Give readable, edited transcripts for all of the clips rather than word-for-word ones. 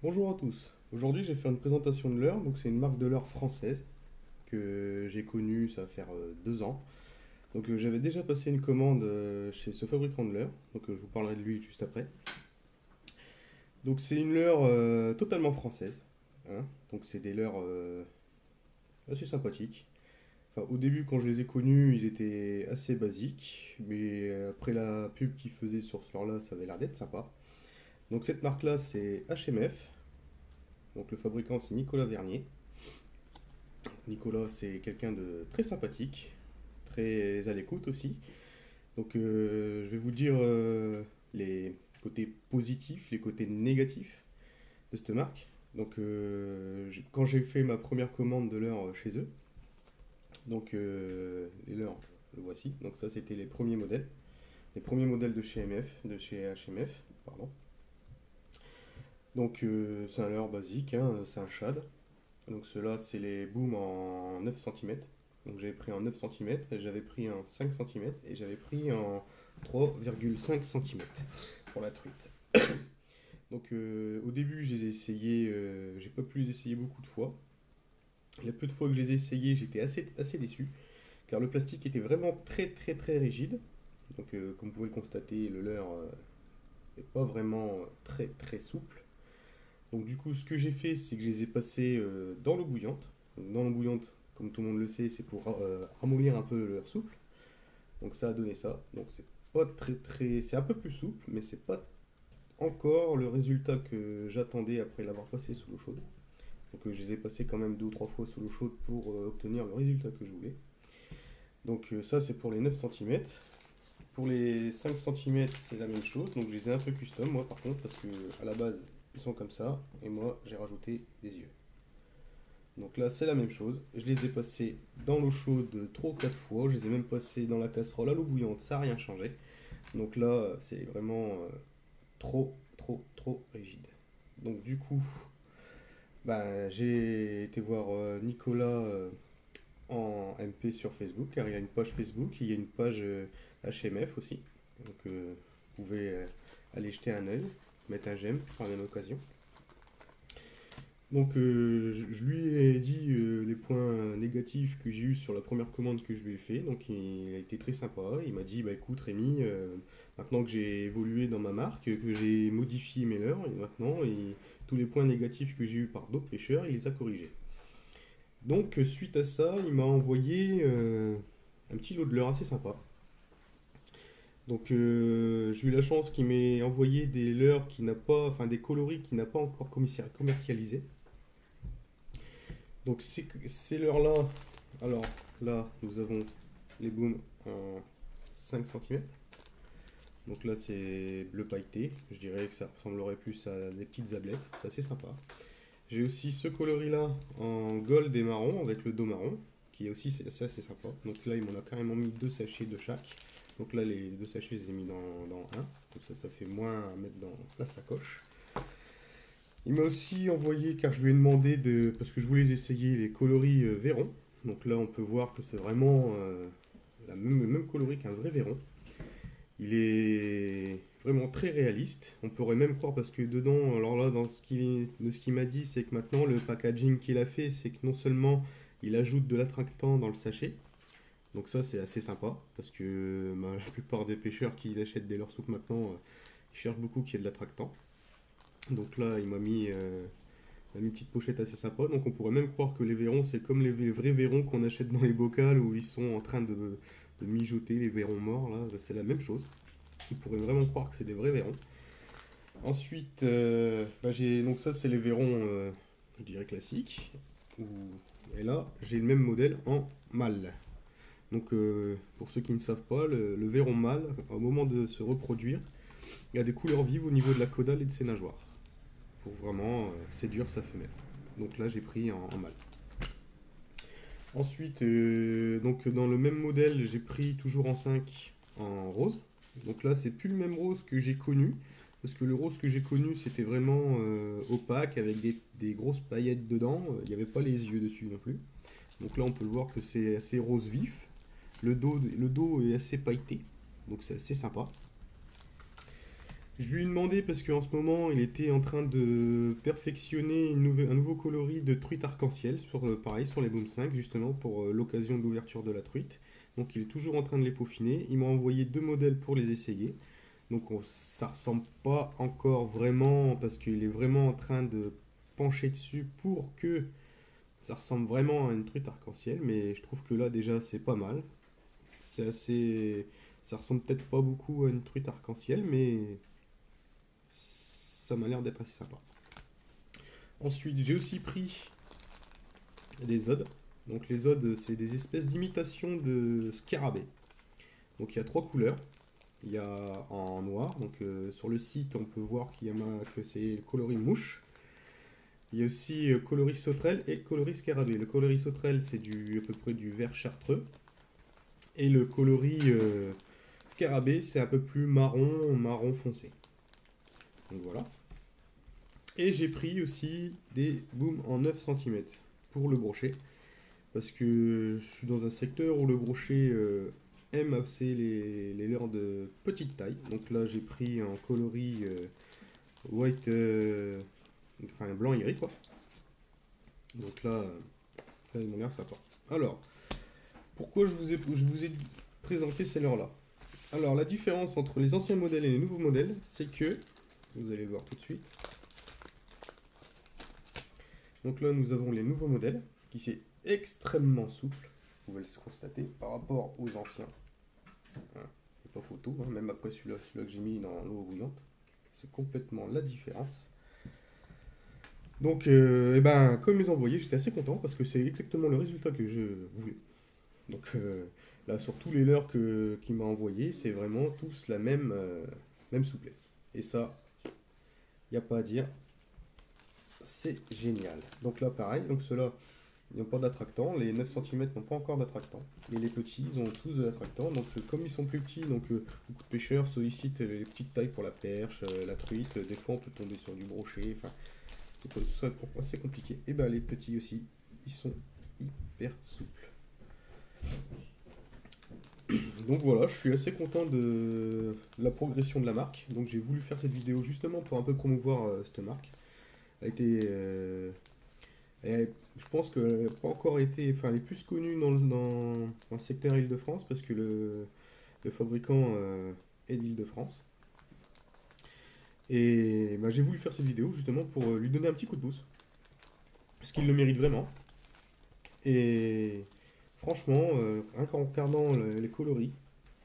Bonjour à tous. Aujourd'hui, j'ai fait une présentation de leurre. Donc, c'est une marque de leurre française que j'ai connue, ça va faire 2 ans. Donc, j'avais déjà passé une commande chez ce fabricant de leurre. Donc, je vous parlerai de lui juste après. Donc, c'est une leurre totalement française, hein. Donc, c'est des leurres assez sympathiques. Enfin, au début, quand je les ai connus, ils étaient assez basiques. Mais après la pub qu'ils faisaient sur ce leurre-là, ça avait l'air d'être sympa. Donc, cette marque-là, c'est HMF. Donc, le fabricant, c'est Nicolas Vernier. Nicolas, c'est quelqu'un de très sympathique, très à l'écoute aussi. Donc, je vais vous dire les côtés positifs, les côtés négatifs de cette marque. Donc, quand j'ai fait ma première commande de leurre chez eux, donc les leurres, le voici. Donc, ça, c'était les premiers modèles de chez de chez HMF, pardon. Donc, c'est un leurre basique, hein, c'est un shad. Donc ceux-là, c'est les booms en 9 centimètres. Donc j'avais pris en 9 centimètres, j'avais pris en 5 centimètres et j'avais pris en 3,5 centimètres pour la truite. Donc au début, je les ai essayés, j'ai pas pu les essayer beaucoup de fois. Les peu de fois que je les ai essayés, j'étais assez déçu car le plastique était vraiment très rigide. Donc comme vous pouvez le constater, le leurre n'est pas vraiment très souple. Donc du coup, ce que j'ai fait, c'est que je les ai passés dans l'eau bouillante. Donc, dans l'eau bouillante, comme tout le monde le sait, c'est pour ramollir un peu leur souple. Donc ça a donné ça. Donc c'est pas c'est un peu plus souple, mais c'est pas encore le résultat que j'attendais après l'avoir passé sous l'eau chaude. Donc je les ai passés quand même 2 ou 3 fois sous l'eau chaude pour obtenir le résultat que je voulais. Donc ça c'est pour les 9 centimètres. Pour les 5 centimètres, c'est la même chose. Donc je les ai un peu custom moi par contre parce que à la base ils sont comme ça et moi j'ai rajouté des yeux. Donc là, c'est la même chose. Je les ai passés dans l'eau chaude 3 ou 4 fois. Je les ai même passés dans la casserole à l'eau bouillante. Ça n'a rien changé. Donc là, c'est vraiment trop rigide. Donc du coup, bah, j'ai été voir Nicolas en MP sur Facebook, car il y a une page Facebook, il y a une page HMF aussi. Donc vous pouvez aller jeter un œil, mettre un j'aime par la même occasion. Donc je lui ai dit les points négatifs que j'ai eu sur la première commande que je lui ai fait. Donc il a été très sympa. Il m'a dit bah écoute Rémi, maintenant que j'ai évolué dans ma marque, que j'ai modifié mes leurres, et maintenant tous les points négatifs que j'ai eu par d'autres pêcheurs, il les a corrigés. Donc suite à ça, il m'a envoyé un petit lot de leurres assez sympa. Donc j'ai eu la chance qu'il m'ait envoyé des leurres qui n'a pas, enfin des coloris qui n'a pas encore commercialisé. Donc ces leurres-là, alors là nous avons les booms en 5 centimètres. Donc là c'est bleu pailleté, je dirais que ça ressemblerait plus à des petites ablettes, c'est assez sympa. J'ai aussi ce coloris-là en gold et marron avec le dos marron, qui est aussi c'est assez sympa. Donc là il m'en a carrément mis 2 sachets de chaque. Donc là les 2 sachets je les ai mis dans un, donc ça fait moins à mettre dans la sacoche. Il m'a aussi envoyé, car je lui ai demandé de, parce que je voulais essayer les coloris Véron. Donc là, on peut voir que c'est vraiment le même coloris qu'un vrai Véron. Il est vraiment très réaliste. On pourrait même croire parce que dedans, alors là, de ce qu'il m'a dit, c'est que maintenant le packaging qu'il a fait, c'est que non seulement il ajoute de l'attractant dans le sachet. Donc ça, c'est assez sympa parce que la plupart des pêcheurs qui achètent des leurres soupes maintenant, ils cherchent beaucoup qu'il y ait de l'attractant. Donc là, il m'a mis une petite pochette assez sympa. Donc on pourrait même croire que les verrons, c'est comme les vrais verrons qu'on achète dans les bocals où ils sont en train de mijoter, les verrons morts. Là, c'est la même chose. On pourrait vraiment croire que c'est des vrais verrons. Ensuite, bah, donc ça, c'est les verrons, je dirais classiques. Et là, j'ai le même modèle en mâle. Donc pour ceux qui ne savent pas, le verron mâle, au moment de se reproduire, il a des couleurs vives au niveau de la caudale et de ses nageoires pour vraiment séduire sa femelle. Donc là, j'ai pris en mâle. Ensuite, donc dans le même modèle, j'ai pris toujours en 5 en rose. Donc là, c'est plus le même rose que j'ai connu. Parce que le rose que j'ai connu, c'était vraiment opaque, avec des grosses paillettes dedans. Il n'y avait pas les yeux dessus non plus. Donc là, on peut le voir que c'est assez rose vif. Le dos est assez pailleté. Donc c'est assez sympa. Je lui ai demandé parce qu'en ce moment, il était en train de perfectionner un nouveau coloris de truite arc-en-ciel, pareil, sur les Boom 5, justement, pour l'occasion de l'ouverture de la truite. Donc il est toujours en train de les peaufiner. Il m'a envoyé deux modèles pour les essayer. Donc ça ressemble pas encore vraiment, parce qu'il est vraiment en train de pencher dessus pour que ça ressemble vraiment à une truite arc-en-ciel. Mais je trouve que là, déjà, c'est pas mal. C'est assez... Ça ressemble peut-être pas beaucoup à une truite arc-en-ciel, mais ça m'a l'air d'être assez sympa. Ensuite, j'ai aussi pris des odes. Donc les odes, c'est des espèces d'imitations de scarabées. Donc il y a trois couleurs. Il y a en noir, donc sur le site on peut voir que c'est le coloris mouche. Il y a aussi coloris sauterelle et coloris scarabée. Le coloris sauterelle c'est à peu près du vert chartreux. Et le coloris scarabée c'est un peu plus marron, marron foncé. Donc voilà. Et j'ai pris aussi des booms en 9 cm pour le brochet. Parce que je suis dans un secteur où le brochet aime assez les leurres de petite taille. Donc là j'ai pris un coloris white, enfin blanc et gris quoi. Donc là, ça ils m'ont l'air sympa. Alors, pourquoi je vous ai présenté ces leurres-là? Alors la différence entre les anciens modèles et les nouveaux modèles, c'est que, vous allez voir tout de suite. Donc là nous avons les nouveaux modèles, qui sont extrêmement souples, vous pouvez le constater, par rapport aux anciens. Hein, c'est pas photo, hein, même après celui-là que j'ai mis dans l'eau bouillante. C'est complètement la différence. Donc, eh ben, comme les envoyés, j'étais assez content parce que c'est exactement le résultat que je voulais. Donc là, sur tous les leurres qu'il m'a envoyés, c'est vraiment tous la même souplesse. Et ça, il n'y a pas à dire, c'est génial. Donc là, pareil, donc ceux-là, ils n'ont pas d'attractant. Les 9 cm n'ont pas encore d'attractant. Mais les petits, ils ont tous de l'attractant. Donc comme ils sont plus petits, donc beaucoup de pêcheurs sollicitent les petites tailles pour la perche, la truite. Des fois, on peut tomber sur du brochet. Enfin, c'est assez compliqué. Et ben les petits aussi, ils sont hyper souples. Donc voilà, je suis assez content de la progression de la marque. Donc j'ai voulu faire cette vidéo justement pour un peu promouvoir cette marque. Elle a été, je pense qu'elle n'a pas encore été, enfin elle est plus connue dans le secteur Île-de-France parce que le fabricant est d'Île-de-France. Et bah, j'ai voulu faire cette vidéo justement pour lui donner un petit coup de pouce. Parce qu'il le mérite vraiment. Et franchement, rien qu'en regardant les coloris,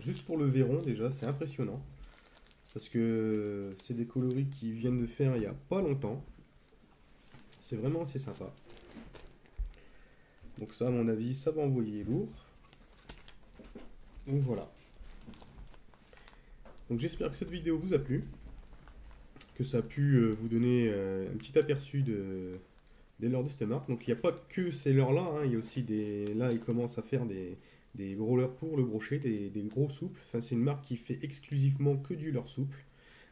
juste pour le Véron déjà, c'est impressionnant. Parce que c'est des coloris qui viennent de faire il n'y a pas longtemps. C'est vraiment assez sympa. Donc ça, à mon avis, ça va envoyer lourd. Donc voilà. Donc j'espère que cette vidéo vous a plu. Que ça a pu vous donner un petit aperçu des leurres de cette marque. Donc il n'y a pas que ces leurres-là. Hein. Il y a aussi des... Là, ils commencent à faire des gros leurres pour le brochet, des gros souples. Enfin, c'est une marque qui fait exclusivement que du leurre souple.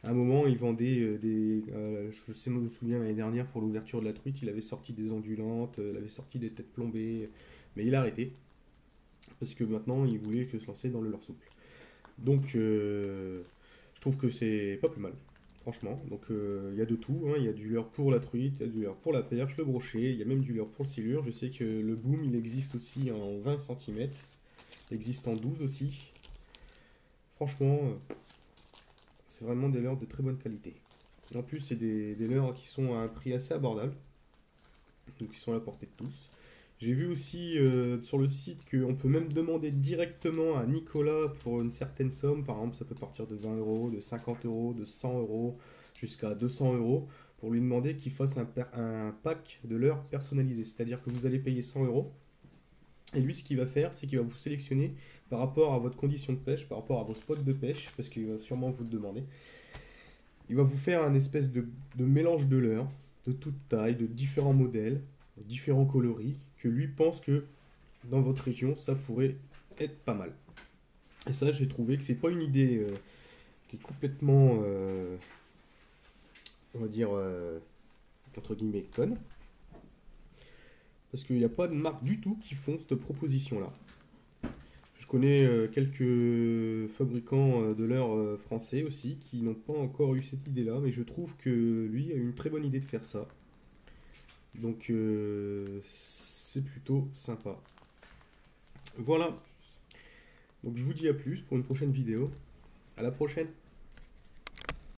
À un moment, il vendait je me souviens l'année dernière pour l'ouverture de la truite, il avait sorti des ondulantes, il avait sorti des têtes plombées, mais il a arrêté parce que maintenant il voulait que se lancer dans le leurre souple. Donc, je trouve que c'est pas plus mal, franchement. Donc, il y a de tout, hein. Il y a du leurre pour la truite, il y a du leurre pour la perche, le brochet, il y a même du leurre pour le silure. Je sais que le boom il existe aussi en 20 cm, il existe en 12 aussi. Franchement. C'est vraiment des leurres de très bonne qualité. En plus, c'est des leurres qui sont à un prix assez abordable, donc qui sont à la portée de tous. J'ai vu aussi sur le site qu'on peut même demander directement à Nicolas pour une certaine somme. Par exemple, ça peut partir de 20 euros, de 50 euros, de 100 euros, jusqu'à 200 euros, pour lui demander qu'il fasse un pack de leurres personnalisé. C'est-à-dire que vous allez payer 100 euros. Et lui, ce qu'il va faire, c'est qu'il va vous sélectionner par rapport à votre condition de pêche, par rapport à vos spots de pêche, parce qu'il va sûrement vous le demander. Il va vous faire un espèce de mélange de leurres, de toute taille, de différents modèles, de différents coloris, que lui pense que dans votre région, ça pourrait être pas mal. Et ça, j'ai trouvé que c'est pas une idée qui est complètement, on va dire, entre guillemets, conne. Parce qu'il n'y a pas de marque du tout qui font cette proposition-là. Je connais quelques fabricants de leurres français aussi qui n'ont pas encore eu cette idée-là, mais je trouve que lui a une très bonne idée de faire ça. Donc c'est plutôt sympa. Voilà, donc je vous dis à plus pour une prochaine vidéo. À la prochaine!